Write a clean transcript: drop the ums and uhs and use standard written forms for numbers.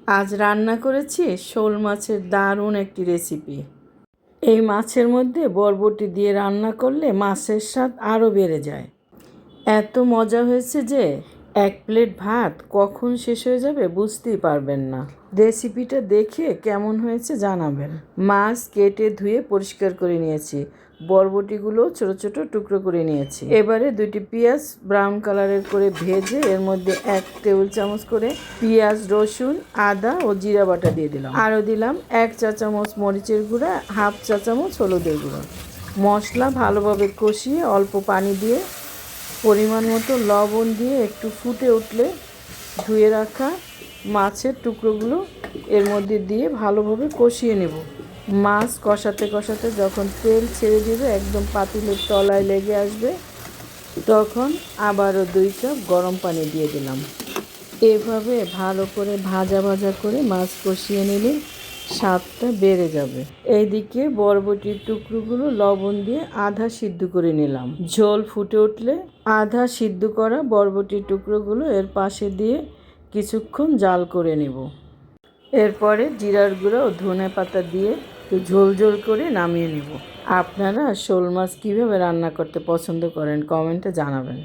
আজ রান্না করেছি শোল মাছের দারুণ একটি রেসিপি। এই মাছের মধ্যে বরবটি দিয়ে রান্না করলে মাছের স্বাদ আরও বেড়ে যায়। এত মজা হয়েছে যে এক প্লেট ভাত কখন শেষ হয়ে যাবে বুঝতেই পারবেন না। রেসিপিটা দেখে কেমন হয়েছে জানাবেন। মাছ কেটে ধুয়ে পরিষ্কার করে নিয়েছি, বরবটিগুলো ছোট ছোট টুকরো করে নিয়েছি। এবারে 2টি পেঁয়াজ ব্রাউন কালারের করে ভেজে এর মধ্যে 1 টেবিল চামচ করে পেঁয়াজ, রসুন, আদা ও জিরা বাটা দিয়ে দিলাম। আরও দিলাম 1 চা চামচ মরিচের গুঁড়া, 1/2 চা চামচ হলুদের গুঁড়ো। মশলা ভালোভাবে কষিয়ে অল্প পানি দিয়ে পরিমাণ মতো লবণ দিয়ে একটু ফুটে উঠলে ধুয়ে রাখা মাছের টুকরোগুলো এর মধ্যে দিয়ে ভালোভাবে কষিয়ে নেব। মাছ কষাতে কষাতে যখন তেল ছেড়ে দেবে, একদম পাতিলের তলায় লেগে আসবে, তখন আবারও 2 কাপ গরম পানি দিয়ে দিলাম। এভাবে ভালো করে ভাজা ভাজা করে মাছ কষিয়ে নিলে স্বাদটা বেড়ে যাবে। এইদিকে বরবটির টুকরোগুলো লবণ দিয়ে আধা সিদ্ধ করে নিলাম। ঝোল ফুটে উঠলে আধা সিদ্ধ করা বরবটির টুকরোগুলো এর পাশে দিয়ে কিছুক্ষণ জাল করে নেব। এরপরে জিরার গুঁড়ো ও ধনে পাতা দিয়ে একটু ঝোল ঝোল করে নামিয়ে নেব। আপনারা শোল মাছ কীভাবে রান্না করতে পছন্দ করেন কমেন্টে জানাবেন।